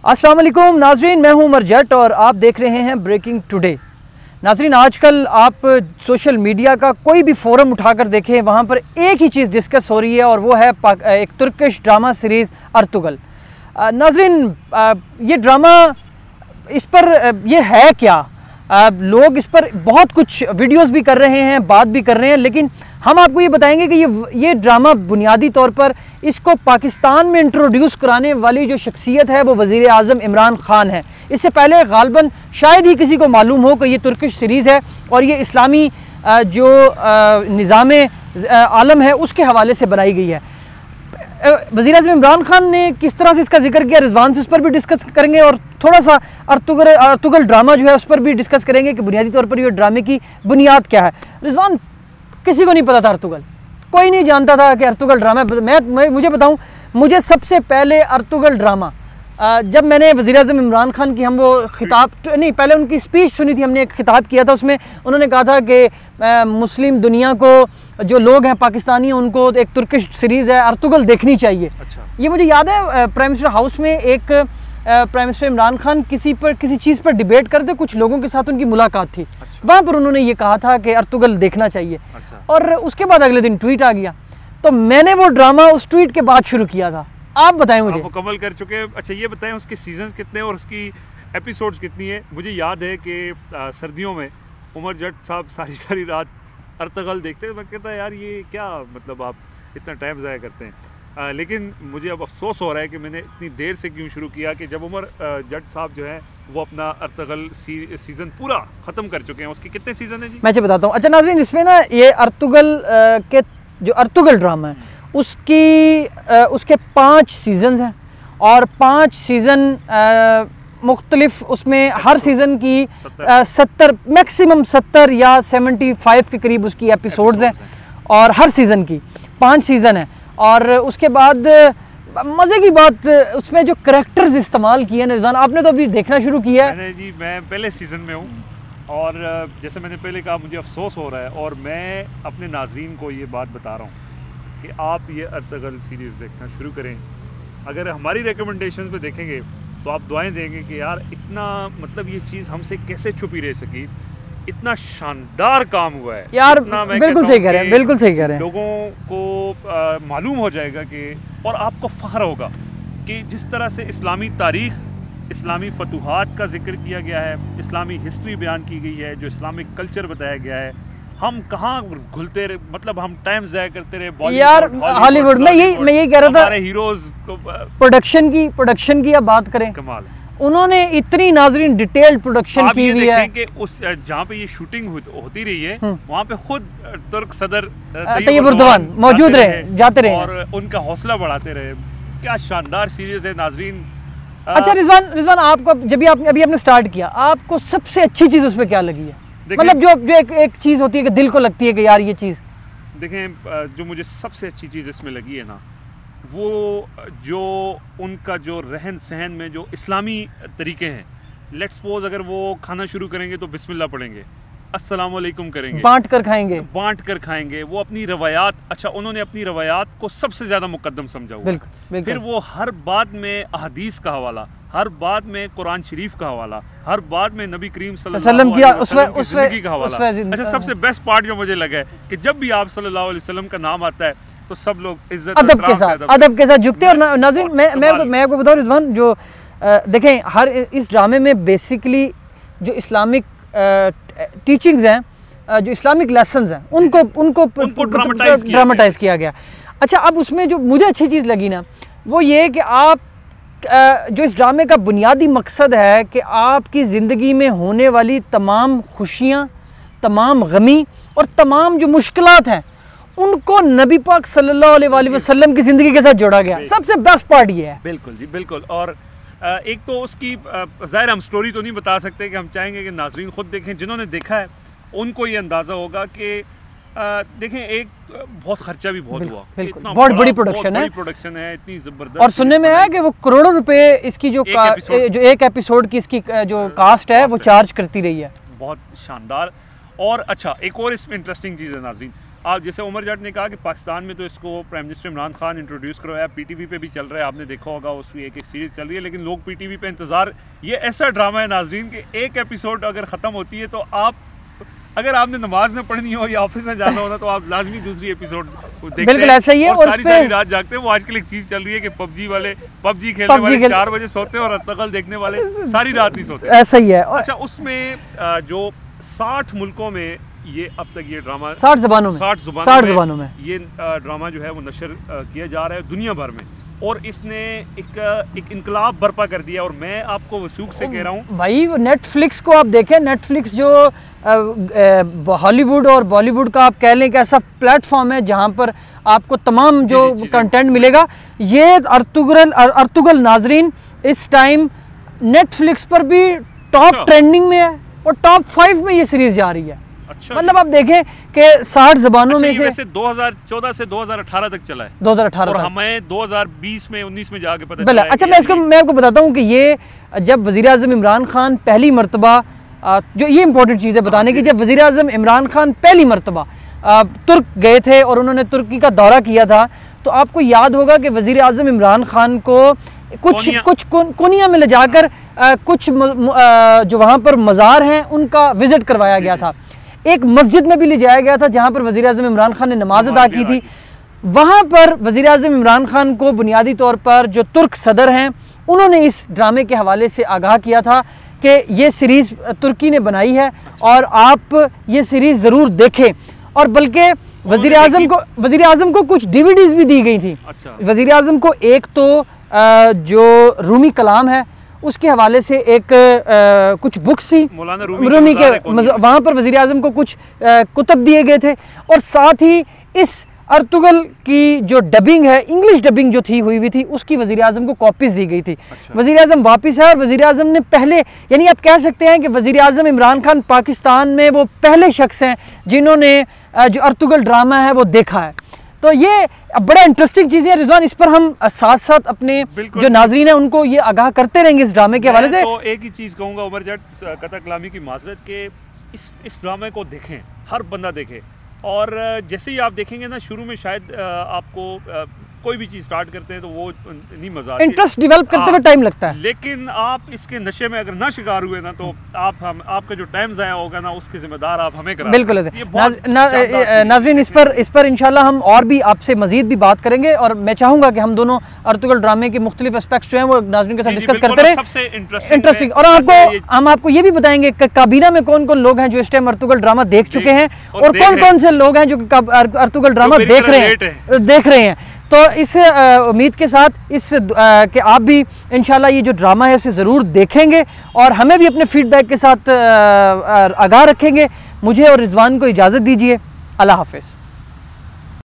अस्सलाम वालेकुम नाजरीन, मैं हूं उमर जट और आप देख रहे हैं ब्रेकिंग टुडे। नाजरीन, आजकल आप सोशल मीडिया का कोई भी फोरम उठाकर देखें, वहां पर एक ही चीज़ डिस्कस हो रही है और वो है एक तुर्किश ड्रामा सीरीज़ अर्तुगल। नाजरीन, ये ड्रामा, इस पर ये है क्या? लोग इस पर बहुत कुछ वीडियोस भी कर रहे हैं, बात भी कर रहे हैं, लेकिन हम आपको ये बताएंगे कि ये ड्रामा बुनियादी तौर पर इसको पाकिस्तान में इंट्रोड्यूस कराने वाली जो शख्सियत है वो वज़ीर आज़म इमरान ख़ान है। इससे पहले गालबन शायद ही किसी को मालूम हो कि ये तुर्किश सीरीज़ है और ये इस्लामी जो निज़ाम आलम है उसके हवाले से बनाई गई है। वज़ीर आज़म इमरान ख़ान ने किस तरह से इसका जिक्र किया, रिजवान से उस पर भी डिस्कस करेंगे और थोड़ा सा अर्तुगल ड्रामा जो है उस पर भी डिस्कस करेंगे कि बुनियादी तौर पर ये ड्रामे की बुनियाद क्या है। रिजवान, किसी को नहीं पता था अर्तुगल, कोई नहीं जानता था कि अर्तुगल ड्रामा। मुझे बताऊं, मुझे सबसे पहले अर्तुगल ड्रामा जब मैंने वज़ीर आज़म इमरान ख़ान की पहले उनकी स्पीच सुनी थी, हमने एक खिताब किया था, उसमें उन्होंने कहा था कि मुस्लिम दुनिया को, जो लोग हैं पाकिस्तानी, उनको एक तुर्किश सीरीज़ है अर्तुगल देखनी चाहिए। अच्छा। ये मुझे याद है, प्राइम मिनिस्टर हाउस में एक प्राइम मिनिस्टर इमरान ख़ान किसी चीज़ पर डिबेट करते, कुछ लोगों के साथ उनकी मुलाकात थी। अच्छा। वहाँ पर उन्होंने ये कहा था कि अर्तुगल देखना चाहिए। अच्छा। और उसके बाद अगले दिन ट्वीट आ गया, तो मैंने वो ड्रामा उस ट्वीट के बाद शुरू किया था। आप बताएं मुझे। आप मुकम्मल कर चुके हैं। अच्छा, ये बताएं उसके सीजन कितने और उसकी एपिसोड्स कितनी है? मुझे याद है कि सर्दियों में उमर जट साहब सारी रात अर्तुगल देखते हैं। मैं कहता है यार ये क्या, मतलब आप इतना टाइम ज़ाया करते हैं। लेकिन मुझे अब अफसोस हो रहा है कि मैंने इतनी देर से क्यों शुरू किया, कि जब उमर जट साहब जो है वो अपना अर्तुगल सीज़न पूरा ख़त्म कर चुके हैं। उसके कितने सीज़न हैं जी? मैं बताता हूँ। अच्छा नाज़रीन, इसमें ना ये अर्तुगल के जो अर्तुगल ड्रामा है उसके 5 सीज़न्स हैं और 5 सीज़न मुख्तलिफ, उसमें हर सीज़न की 70 मैक्सिमम 70 या 75 के करीब उसकी एपिसोड्स हैं और हर सीज़न की 5 सीज़न है। और उसके बाद मज़े की बात, उसमें जो करैक्टर्स इस्तेमाल किए हैं, निज़ान आपने तो अभी देखना शुरू किया है। मैंने जी, मैं पहले सीज़न में हूँ और जैसे मैंने पहले कहा, मुझे अफसोस हो रहा है और मैं अपने नाजरीन को ये बात बता रहा हूँ कि आप ये अर्तुगल सीरीज़ देखना शुरू करें। अगर हमारी रिकमेंडेशंस पे देखेंगे तो आप दुआएं देंगे कि यार इतना, मतलब ये चीज़ हमसे कैसे छुपी रह सकी, इतना शानदार काम हुआ है यार। बिल्कुल सही कह रहे हैं, बिल्कुल सही कह रहे हैं। लोगों को मालूम हो जाएगा कि, और आपको फ़ख्र होगा कि जिस तरह से इस्लामी तारीख़, इस्लामी फतूहात का जिक्र किया गया है, इस्लामी हिस्ट्री बयान की गई है, जो इस्लामिक कल्चर बताया गया है, हम कहाँ घुलते रहे, मतलब हम टाइम ज़ाया करते रहे यार हॉलीवुड में। यही कह रहा था, हमारे हीरोज़ को प्रोडक्शन की अब बात करें, कमाल है। उन्होंने इतनी नाजरीन डिटेल्ड प्रोडक्शन की हुई है कि उस जहाँ पे ये शूटिंग होती रही है वहाँ पे खुद तुर्क सदर तैयब एर्दोगान मौजूद जाते रहे और उनका हौसला बढ़ाते रहे। क्या शानदार सीरीज है नाजरीन। अच्छा रिजवान, आपको जब अभी आपने स्टार्ट किया, आपको सबसे अच्छी चीज़ उसमें क्या लगी है? मतलब जो एक चीज़ होती है कि दिल को लगती है कि यार ये चीज़। देखें, जो मुझे सबसे अच्छी चीज़ इसमें लगी है ना, वो जो उनका जो रहन सहन में जो इस्लामी तरीके हैं। लेट्स सपोज अगर वो खाना शुरू करेंगे तो बिस्मिल्लाह पढ़ेंगे, अस्सलाम वालेकुम करेंगे, बांट कर खाएंगे। वो अपनी रवायात, अच्छा उन्होंने अपनी रवायात को सबसे ज़्यादा मुकद्दम समझा हुआ। बिल्कुल। फिर वो हर बात में अहदीस का हवाला, हर बात में कुरान शरीफ का हवाला, हर बात में नबी करीम सल्लल्लाहु अलैहि वसल्लम की ज़िंदगी का हवाला। अच्छा, सबसे बेस्ट पार्ट जो मुझे लगा है कि जब भी आप सल्लल्लाहु अलैहि वसल्लम का नाम आता है तो सब लोग इज्जत अदब के साथ झुकते हैं। और नाज़रीन, मैं आपको बताऊं रिजवान, जो देखें हर इस ड्रामे में बेसिकली जो इस्लामिक टीचिंग्स हैं, जो इस्लामिक लेसन्स हैं, उनको ड्रामेटाइज किया गया। अच्छा, अब उसमें जो मुझे अच्छी चीज़ लगी ना, वो ये कि आप जो इस ड्रामे का बुनियादी मकसद है कि आपकी ज़िंदगी में होने वाली तमाम खुशियाँ, तमाम गमी और तमाम जो मुश्किलात हैं, उनको नबी पाक सल्लल्लाहु अलैहि वसल्लम की ज़िंदगी के साथ जोड़ा गया। सबसे बेस्ट पार्ट ये है। बिल्कुल जी, बिल्कुल। और एक तो उसकी ज़ाहिर हम स्टोरी तो नहीं बता सकते, कि हम चाहेंगे कि नाजरीन खुद देखें। जिन्होंने देखा है उनको ये अंदाज़ा होगा कि देखें, एक बहुत खर्चा भी बहुत हुआ, बहुत बड़ी प्रोडक्शन है, इतनी ज़बरदस्त। और सुनने में आया कि वो करोड़ों रुपए इसकी जो एक एपिसोड की इसकी जो कास्ट है वो चार्ज करती रही है। बहुत शानदार। और अच्छा, एक और इसमें इंटरेस्टिंग चीज़ है नाजरीन, आप जैसे उमर जट ने कहा कि पाकिस्तान में तो इसको prime minister Imran Khan introduce करवाया, पीटीवी पे भी चल रहा है, आपने देखा होगा उसकी एक सीरीज़ चल रही है, लेकिन लोग पीटीवी पे इंतज़ार, ये ऐसा ड्रामा है नाजरीन कि एक एपिसोड अगर ख़त्म होती है तो आप, अगर आपने नमाज न पढ़नी हो या ऑफिस में जाना होना तो आप लाजमी दूसरी एपिसोड देखते बिल्कुल ऐसा ही है। और सारी रात जागते हैं। वो आजकल एक चीज़ चल रही है कि पबजी खेलने वाले 4 बजे सोते हैं और अर्तुगल देखने वाले सारी रात नहीं सोते, ऐसा ही है। अच्छा, उसमें जो 60 मुल्कों में ये अब तक ये ड्रामा 60 ज़बानों में ये ड्रामा जो है वो नशर किया जा रहा है दुनिया भर में, और इसने एक इनकलाब बर्पा कर दिया। और मैं आपको वसूख से कह रहा हूँ भाई, नेटफ्लिक्स को आप देखें, नेटफ्लिक्स जो हॉलीवुड और बॉलीवुड का आप कह लें कि ऐसा प्लेटफॉर्म है जहाँ पर आपको तमाम जो कंटेंट मिलेगा। ये अर्तुगल नाजरीन इस टाइम नेटफ्लिक्स पर भी टॉप ट्रेंडिंग में है और टॉप 5 में ये सीरीज जा रही है। अच्छा, मतलब आप देखें कि 60 ज़बानों में से वैसे 2014 से 2018 तक चला है, 2018 और हमें 2020 में 19 में जाके पता चला। अच्छा, मैं आपको बताता हूँ कि ये जब वज़ीर आज़म इमरान खान पहली मरतबा, जो ये इंपॉर्टेंट चीज़ है बताने की, जब वज़ीर आज़म इमरान खान पहली मरतबा तुर्क गए थे और उन्होंने तुर्की का दौरा किया था, तो आपको याद होगा कि वज़ीर आज़म इमरान खान को कुछ कोनिया में ले जाकर कुछ जो वहाँ पर मज़ार हैं उनका विज़िट करवाया गया था। एक मस्जिद में भी ले जाया गया था जहाँ पर वज़ीर आज़म इमरान खान ने नमाज अदा की थी। वहाँ पर वज़ीर आज़म इमरान खान को बुनियादी तौर पर जो तुर्क सदर हैं उन्होंने इस ड्रामे के हवाले से आगाह किया था कि ये सीरीज़ तुर्की ने बनाई है और आप ये सीरीज़ ज़रूर देखें। और बल्कि वज़ीर आज़म को कुछ DVDs भी दी गई थी। अच्छा। वज़ीर आज़म को एक तो जो रूमी कलाम है उसके हवाले से एक कुछ बुक्स थी रूमी के, वहाँ पर वज़ीर आज़म को कुछ कुतब दिए गए थे, और साथ ही इस अर्तुगल की जो डबिंग है, इंग्लिश डबिंग जो हुई थी उसकी वज़ीर आज़म को कॉपीज़ दी गई थी। अच्छा। वज़ीर आज़म वापस है और वज़ीर आज़म ने पहले, यानी आप कह सकते हैं कि वज़ीर आज़म इमरान खान पाकिस्तान में वो पहले शख्स हैं जिन्होंने जो अर्तुगल ड्रामा है वो देखा है। तो ये बड़ा इंटरेस्टिंग चीज़ है रिजवान, इस पर हम साथ साथ अपने जो नाज़रीन है उनको ये आगाह करते रहेंगे इस ड्रामे के हवाले से। तो एक ही चीज़ कहूँगा उमर जट, कता कलामी की माजरत के, इस ड्रामे को देखें, हर बंदा देखे। और जैसे ही आप देखेंगे ना, शुरू में शायद आपको कोई भी चीज़ स्टार्ट करते हैं तो वो नहीं मजा, इंटरेस्ट डेवलप करते हुए टाइम लगता है, लेकिन आप इसके नशे में अगर ना शिकार हुए ना तो आपका जो टाइम ज़ाया होगा ना उसके जिम्मेदार आप हमें करा। बिल्कुल नाज़रीन, इस पर इंशाल्लाह हम और भी आपसे मजीद भी बात करेंगे, और मैं चाहूँगा कि हम दोनों अर्तुगल ड्रामे के मुख्तलिफ एस्पेक्ट्स जो हैं वो नाज़रीन के साथ डिस्कस करते रहे। सबसे इंटरेस्टिंग, और हम आपको ये भी बताएंगे कि काबीना में कौन कौन लोग हैं जो इस टाइम अर्तुगल ड्रामा देख चुके हैं और कौन कौन से लोग हैं जो अर्तुगल ड्रामा देख रहे हैं। तो इस उम्मीद के साथ कि आप भी इंशाल्लाह ये जो ड्रामा है इसे ज़रूर देखेंगे और हमें भी अपने फीडबैक के साथ आगाह रखेंगे। मुझे और रिजवान को इजाज़त दीजिए। अल्लाह हाफ़िज़।